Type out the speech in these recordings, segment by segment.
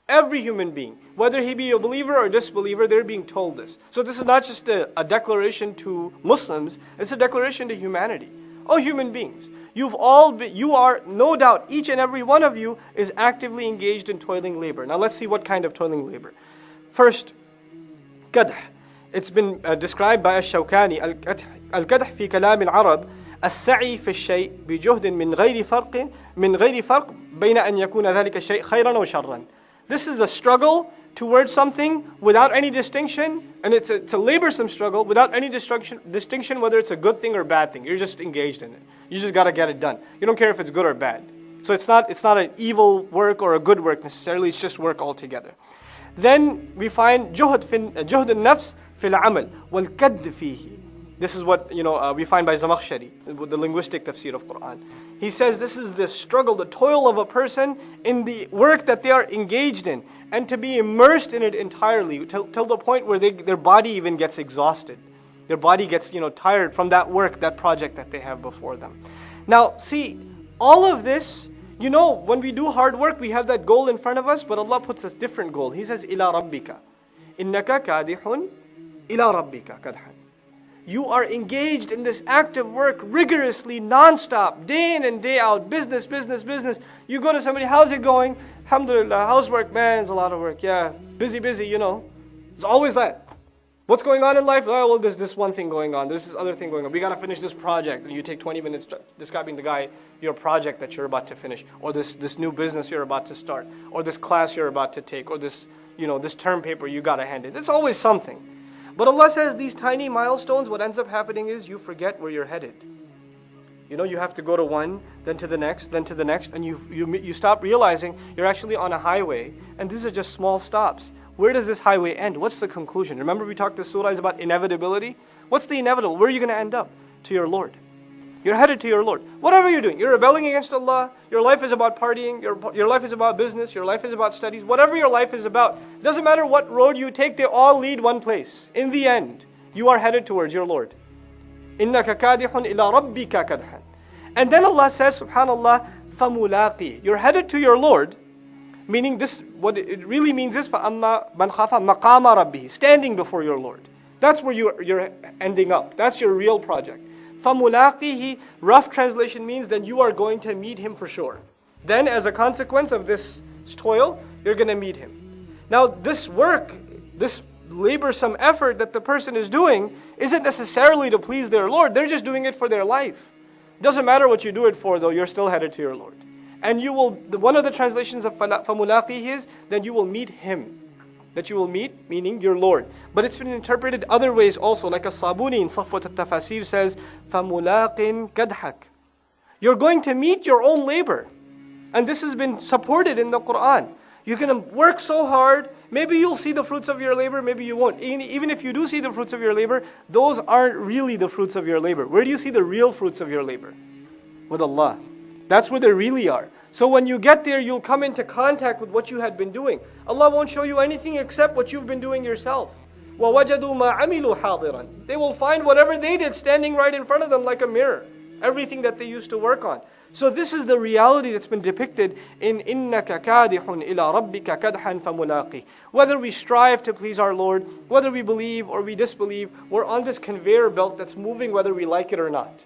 Every human being, whether he be a believer or disbeliever, they're being told this. So this is not just a declaration to Muslims, it's a declaration to humanity. Oh, human beings, you are, no doubt, each and every one of you is actively engaged in toiling labor. Now let's see what kind of toiling labor. First, kadh. It's been described by الشوكاني الكدح في كلام العرب السعي في الشيء بجهد من غير فرق بين أن يكون ذلك الشيء خيرا وشرا. This is a struggle towards something without any distinction, and it's a laborsome struggle without any distinction whether it's a good thing or bad thing. You're just engaged in it. You just got to get it done. You don't care if it's good or bad. So it's not an evil work or a good work necessarily, it's just work altogether. Then we find جهد النفس في العمل والكد فيه. This is what we find by Zamakhshari, the linguistic tafsir of Quran. He says this is the struggle, the toil of a person in the work that they are engaged in, and to be immersed in it entirely till the point where their body even gets exhausted. Their body gets tired from that work, that project that they have before them. Now see, all of this, when we do hard work, we have that goal in front of us, but Allah puts a different goal. He says, إِلَى رَبِّكَ إِنَّكَ كَادِحٌ إِلَى رَبِّكَ كَدْحًا. You are engaged in this active work rigorously, non-stop, day in and day out, business. You go to somebody, how's it going? Alhamdulillah, housework, man, it's a lot of work. Yeah, busy, It's always that. What's going on in life? Oh, well, there's this one thing going on. There's this other thing going on. We got to finish this project. And you take 20 minutes describing the guy, your project that you're about to finish, or this new business you're about to start, or this class you're about to take, or this term paper you got to hand in. It's always something. But Allah says these tiny milestones, what ends up happening is you forget where you're headed. You have to go to one, then to the next, and you stop realizing you're actually on a highway, and these are just small stops. Where does this highway end? What's the conclusion? Remember we talked, this surah is about inevitability? What's the inevitable? Where are you going to end up? To your Lord. You're headed to your Lord. Whatever you're doing, you're rebelling against Allah, your life is about partying, your life is about business, your life is about studies, whatever your life is about, doesn't matter what road you take, they all lead one place. In the end, you are headed towards your Lord. إِنَّكَ كَادِحٌ إِلَىٰ رَبِّكَ كَدْحًا. And then Allah says, subhanallah, فَمُلَاقِي. You're headed to your Lord, meaning this, what it really means is, فَأَمَّا مَنْ خَافَ مَقَامَ رَبِّهِ. Standing before your Lord. That's where you're ending up. That's your real project. فَمُلَاقِهِ, rough translation means then you are going to meet Him for sure. Then as a consequence of this toil, you're going to meet Him. Now this work, this laborsome effort that the person is doing isn't necessarily to please their Lord. They're just doing it for their life. Doesn't matter what you do it for though, you're still headed to your Lord. And you will, one of the translations of فَمُلَاقِهِ is, then you will meet Him. That you will meet, meaning your Lord. But it's been interpreted other ways also, like As-Sabuni in Safwat al-Tafasir says, فَمُلَاقٍ كَدْحَكَ. You're going to meet your own labor. And this has been supported in the Quran. You're going to work so hard, maybe you'll see the fruits of your labor, maybe you won't. Even if you do see the fruits of your labor, those aren't really the fruits of your labor. Where do you see the real fruits of your labor? With Allah. That's where they really are. So when you get there, you'll come into contact with what you had been doing. Allah won't show you anything except what you've been doing yourself. وَوَجَدُوا مَا عَمِلُوا حَاضِرًا. They will find whatever they did standing right in front of them like a mirror. Everything that they used to work on. So this is the reality that's been depicted in إِنَّكَ كَادِحٌ إِلَىٰ رَبِّكَ كَدْحًا فَمُلَاقِهِ. Whether we strive to please our Lord, whether we believe or we disbelieve, we're on this conveyor belt that's moving whether we like it or not.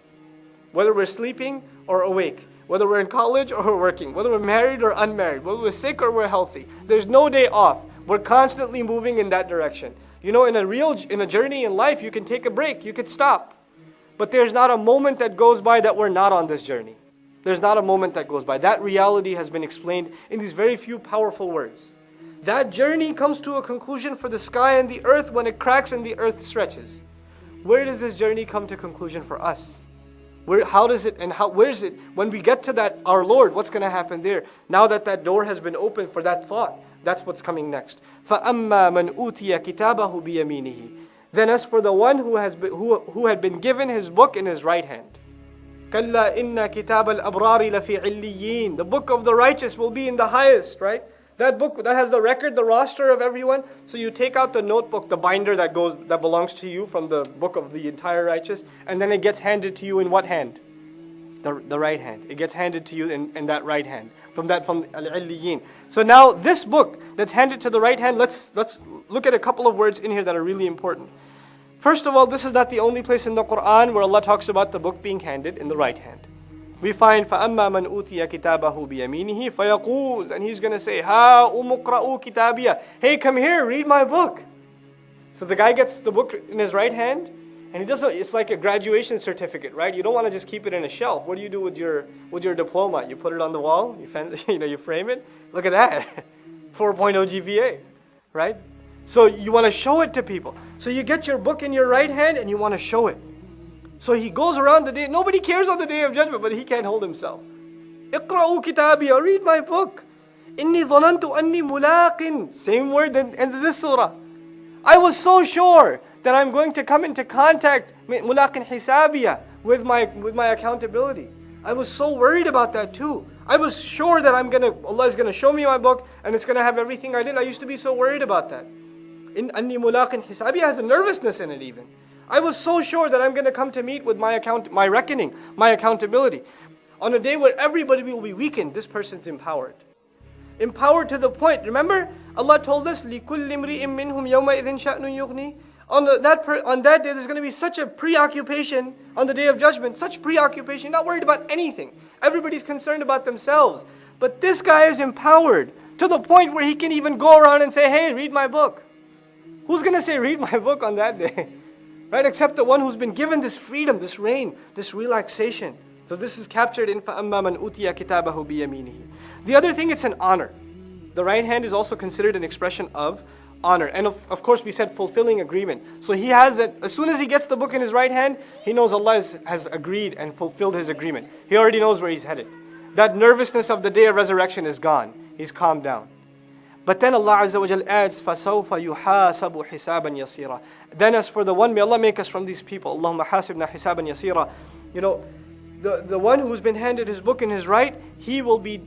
Whether we're sleeping or awake. Whether we're in college or we're working, whether we're married or unmarried, whether we're sick or we're healthy. There's no day off. We're constantly moving in that direction. In a journey in life, you can take a break, you could stop. But there's not a moment that goes by that we're not on this journey. There's not a moment that goes by. That reality has been explained in these very few powerful words. That journey comes to a conclusion for the sky and the earth when it cracks and the earth stretches. Where does this journey come to conclusion for us? How does it, and where is it? When we get to that, our Lord, what's going to happen there? Now that door has been opened for that thought, that's what's coming next. فَأَمَّا مَنْ أُوتِيَ كِتَابَهُ بِيَمِينِهِ. Then as for the one who had been given his book in his right hand. كَلَّا إِنَّ كِتَابَ الْأَبْرَارِ لَفِي عِلِّيِّينَ. The book of the righteous will be in the highest, right? That book that has the record, the roster of everyone. So you take out the notebook, the binder that belongs to you from the book of the entire righteous, and then it gets handed to you in what hand? The right hand. It gets handed to you in that right hand. From al-Illiyin. So now this book, that's handed to the right hand, let's look at a couple of words in here that are really important. First of all, this is not the only place in the Quran where Allah talks about the book being handed in the right hand. We find فَأَمَّا مَنْ أُوتِيَ كِتَابَهُ بِيَمِينِهِ فَيَقُولُ, and he's going to say, هَا أُمُقْرَأُ كِتَابِيَ, hey, come here, read my book. So the guy gets the book in his right hand, and he doesn't. It's like a graduation certificate, right? You don't want to just keep it in a shelf. What do you do with your diploma? You put it on the wall. You frame it. Look at that, 4.0 GPA, right? So you want to show it to people. So you get your book in your right hand, and you want to show it. So he goes around the day. Nobody cares on the day of judgment, but he can't hold himself. اقرأوا كتابي, read my book. إني ظننت أني ملاق. Same word that ends this surah. I was so sure that I'm going to come into contact ملاق حسابية with my accountability. I was so worried about that too. I was sure that Allah is gonna show me my book and it's gonna have everything I did. I used to be so worried about that. In أني ملاق حسابية has a nervousness in it even. I was so sure that I'm going to come to meet with my reckoning, my accountability. On a day where everybody will be weakened, this person's empowered. Empowered to the point, remember, Allah told us, لِكُلِّ امْرِئٍ مِّنْهُمْ يَوْمَئِذٍ شَأْنٌ يُغْنِي. On that day, there's going to be such a preoccupation on the day of judgment, such preoccupation, not worried about anything. Everybody's concerned about themselves. But this guy is empowered to the point where he can even go around and say, hey, read my book. Who's going to say, read my book on that day? Right, except the one who's been given this freedom, this reign, this relaxation. So this is captured in فَأَمَّا مَنْ أُوتِيَ كِتَابَهُ بِيَمِينِهِ. The other thing, it's an honor. The right hand is also considered an expression of honor. And of course we said fulfilling agreement. So he has that, as soon as he gets the book in his right hand, he knows Allah has agreed and fulfilled his agreement. He already knows where he's headed. That nervousness of the day of resurrection is gone. He's calmed down. But then Allah Azza wa Jal adds, فَسَوْفَ يُحَاسَبُ حِسَابًا يَسِيرًا. Then as for the one, may Allah make us from these people. Allahumma hasibna hisaban yasira. You know, the one who's been handed his book in his right, he will be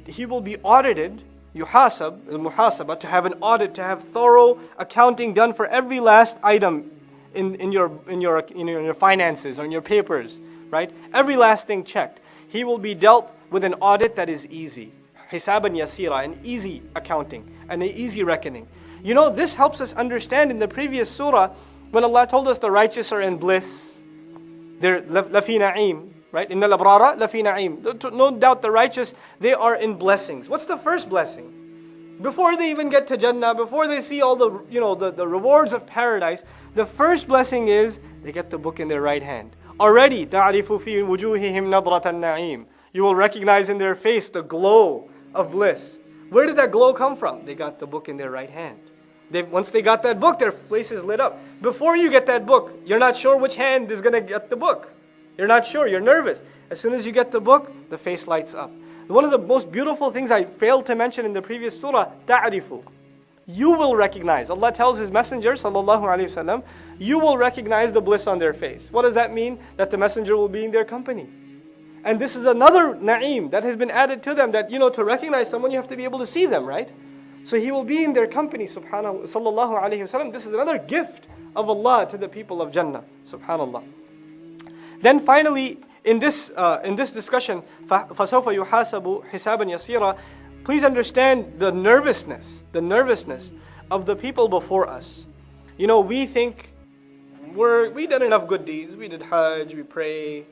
audited, yuhasab, al-muhasaba, to have an audit, to have thorough accounting done for every last item in your finances or in your papers, right? Every last thing checked. He will be dealt with an audit that is easy. Hisaban yasira, an easy accounting, and an easy reckoning. You know, this helps us understand in the previous surah, when Allah told us the righteous are in bliss, they're lafi na'im, right? Innal abrara lafi na'im. No doubt the righteous, they are in blessings. What's the first blessing? Before they even get to Jannah, before they see all the rewards of paradise, the first blessing is they get the book in their right hand. Already, تَعْرِفُ فِي وُجُوهِهِمْ نَضْرَةَ النَّعِيمِ. You will recognize in their face the glow of bliss. Where did that glow come from? They got the book in their right hand. Once they got that book, their face is lit up. Before you get that book, you're not sure which hand is going to get the book. You're not sure, you're nervous. As soon as you get the book, the face lights up. One of the most beautiful things I failed to mention in the previous surah, ta'rifu. You will recognize. Allah tells His Messenger, sallallahu alaihi wasallam, you will recognize the bliss on their face. What does that mean? That the Messenger will be in their company. And this is another na'im that has been added to them, that, to recognize someone, you have to be able to see them, right? So he will be in their company, subhanahu, sallallahu alayhi wasallam. This is another gift of Allah to the people of Jannah, subhanallah. Then finally, in this discussion, فَسَوْفَ يُحَاسَبُ حِسَابًا يَسِيرًا, please understand the nervousness of the people before us. We think we did enough good deeds. We did Hajj, we pray.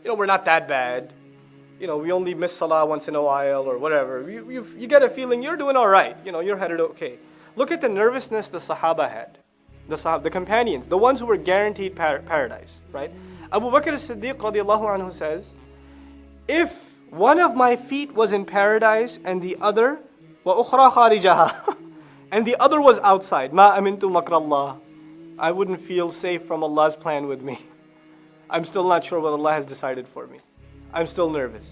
We're not that bad. We only miss Salah once in a while or whatever. You get a feeling you're doing all right. You're headed okay. Look at the nervousness the Sahaba had. The companions, the ones who were guaranteed paradise, right? Abu Bakr as-Siddiq radiallahu anhu says, if one of my feet was in paradise and the other, وَأُخْرَى خَارِجَهَا, and the other was outside, مَا أَمِنْتُ مَكْرَ اللَّهِ, I wouldn't feel safe from Allah's plan with me. I'm still not sure what Allah has decided for me. I'm still nervous.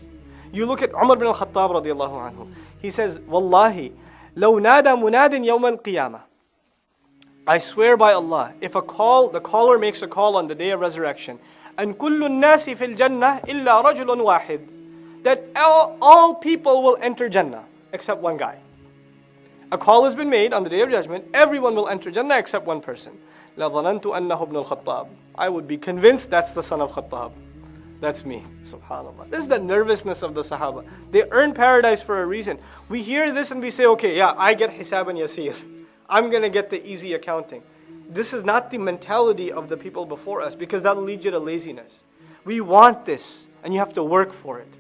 You look at Umar bin al-Khattab radiallahu anhu. He says, Wallahi, لَوْ نَادَ مُنَادٍ يَوْمَ الْقِيَامَةِ. I swear by Allah, if the caller makes a call on the day of resurrection, أَنْ كُلُّ النَّاسِ فِي الْجَنَّةِ إِلَّا رَجُلٌ وَاحِدٌ, that all people will enter Jannah except one guy. A call has been made on the day of judgment, everyone will enter Jannah except one person. لَظَنَنْتُ أَنَّهُ ابْنُ الْخَطَّابِ. I would be convinced that's the son of Khattab. That's me. Subhanallah. This is the nervousness of the Sahaba. They earn paradise for a reason. We hear this and we say, okay, yeah, I get hisab and yasir. I'm going to get the easy accounting. This is not the mentality of the people before us, because that will lead you to laziness. We want this, and you have to work for it.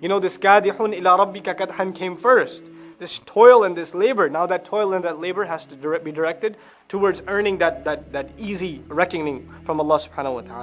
You know, this kadihun ila rabbika kadhan came first. This toil and this labor. Now that toil and that labor has to be directed towards earning that easy reckoning from Allah subhanahu wa ta'ala.